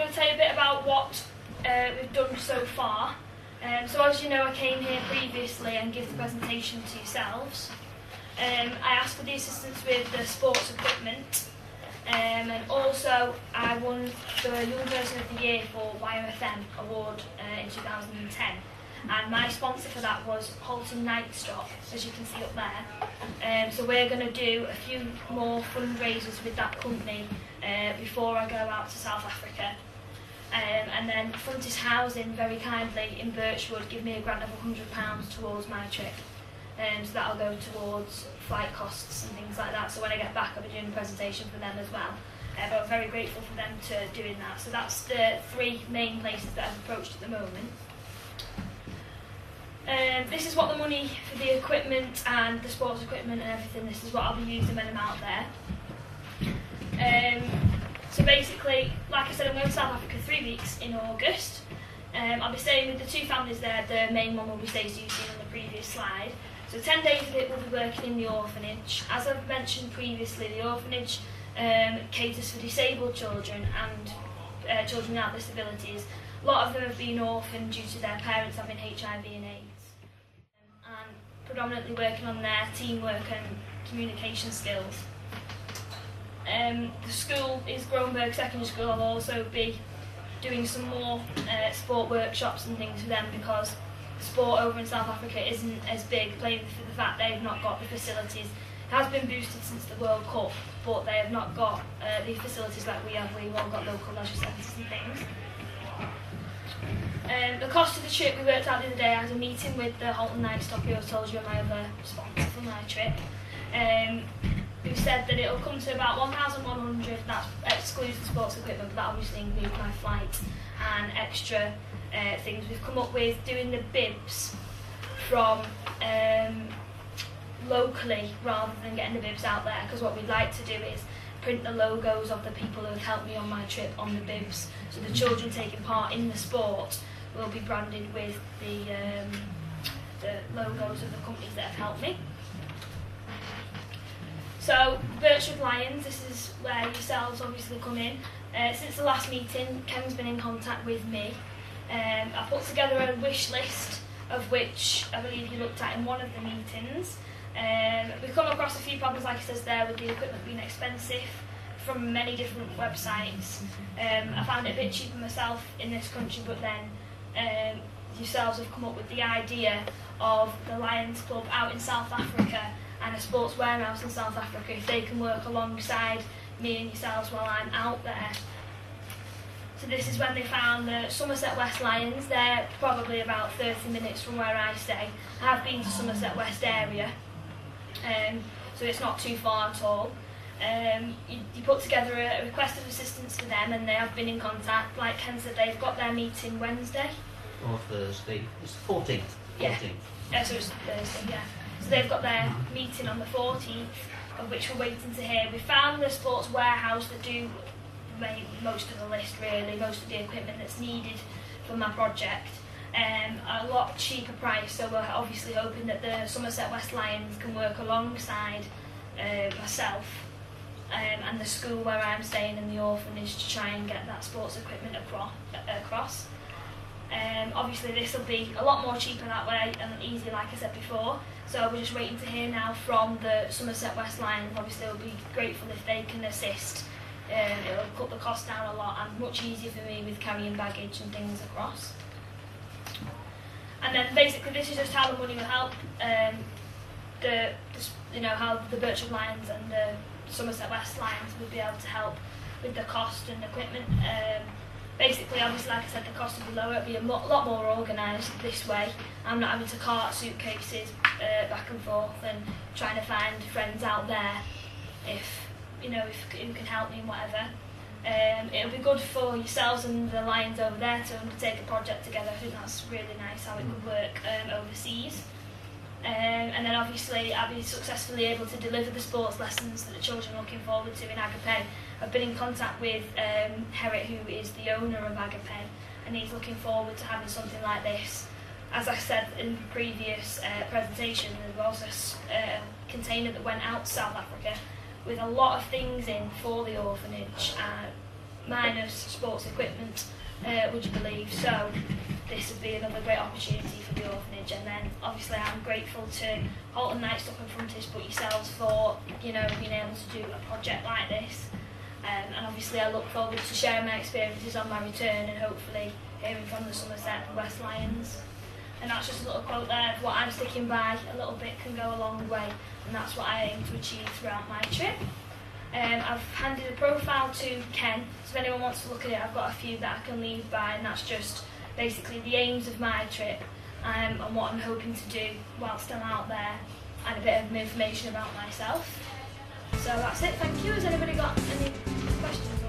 to tell you a bit about what we've done so far. So as you know, I came here previously and gave the presentation to yourselves. I asked for the assistance with the sports equipment, and also I won the Young Person of the Year for YMFM award in 2010. And my sponsor for that was Halton Night Stop, as you can see up there. So we're going to do a few more fundraisers with that company before I go out to South Africa. And then Frontis Housing very kindly in Birchwood give me a grant of £100 towards my trip. So that'll go towards flight costs and things like that. So when I get back, I'll be doing a presentation for them as well. But I'm very grateful for them to doing that. So that's the three main places that I've approached at the moment. This is what the money for the equipment and the sports equipment and everything, this is what I'll be using when I'm out there. So basically, like I said, I'm going to South Africa 3 weeks in August. I'll be staying with the two families there. The main one will be stayed as you've seen on the previous slide. So 10 days of it will be working in the orphanage. As I've mentioned previously, the orphanage caters for disabled children and children without disabilities. A lot of them have been orphaned due to their parents having HIV and AIDS. And predominantly working on their teamwork and communication skills. The school is Groenberg Secondary School. I'll also be doing some more sport workshops and things for them because sport over in South Africa isn't as big, playing for the fact they've not got the facilities. It has been boosted since the World Cup, but they have not got the facilities like we have. We've all got local leisure centres and things. The cost of the trip we worked out the other day. I had a meeting with the Halton Night Stop, who I told you are my other sponsor for my trip, who said that it'll come to about 1,100. That excludes the sports equipment, but that obviously includes my flight and extra things. We've come up with doing the bibs from locally rather than getting the bibs out there, because what we'd like to do is print the logos of the people who have helped me on my trip on the bibs, so the children taking part in the sport will be branded with the logos of the companies that have helped me. So, Birchwood Lions, this is where yourselves obviously come in. Since the last meeting, Ken's been in contact with me. I put together a wish list, of which I believe you looked at in one of the meetings. We've come across a few problems, like it says there, with the equipment being expensive from many different websites. I found it a bit cheaper myself in this country, but then yourselves have come up with the idea of the Lions Club out in South Africa and a sports warehouse in South Africa, if they can work alongside me and yourselves while I'm out there. So this is when they found the Somerset West Lions. They're probably about 30 minutes from where I stay. I have been to Somerset West area, so it's not too far at all. You put together a request of assistance for them, and they have been in contact. Like Ken said, they've got their meeting Wednesday. Or Thursday. It's the 14th. Yeah. So it's Thursday, yeah. So they've got their meeting on the 14th, of which we're waiting to hear. We found the sports warehouse that do most of the list, really, most of the equipment that's needed for my project, at a lot cheaper price. So we're obviously hoping that the Somerset West Lions can work alongside myself and the school where I'm staying in the orphanage to try and get that sports equipment across. Obviously this will be a lot more cheaper that way and easier, like I said before. So we're just waiting to hear now from the Somerset West Lions. Obviously we'll be grateful if they can assist. It'll cut the cost down a lot and much easier for me with carrying baggage and things across. And then basically this is just how the money will help. How the Birchwood Lions and the Somerset West Lions will be able to help with the cost and equipment. Basically, obviously, like I said, the cost will be lower. It'll be a lot more organised this way. I'm not having to cart suitcases back and forth and trying to find friends out there if who can help me and whatever. It'll be good for yourselves and the Lions over there to undertake a project together. I think that's really nice how it could work overseas. And then obviously I'll be successfully able to deliver the sports lessons that the children are looking forward to in Agape. I've been in contact with Herrick, who is the owner of Agape, and he's looking forward to having something like this. As I said in the previous presentation, there was a container that went out to South Africa with a lot of things in for the orphanage, minus sports equipment, would you believe? So this would be another great opportunity for the orphanage. And then obviously I'm grateful to Halton Night Stop and Frontage but yourselves for, you know, being able to do a project like this. And obviously I look forward to sharing my experiences on my return and hopefully hearing from the Somerset and West Lions. And that's just a little quote there of what I'm sticking by. A little bit can go a long way, and that's what I aim to achieve throughout my trip. I've handed a profile to Ken, so if anyone wants to look at it, I've got a few that I can leave by, and that's just basically the aims of my trip and what I'm hoping to do whilst I'm out there, and a bit of information about myself. So that's it, thank you. Has anybody got any questions?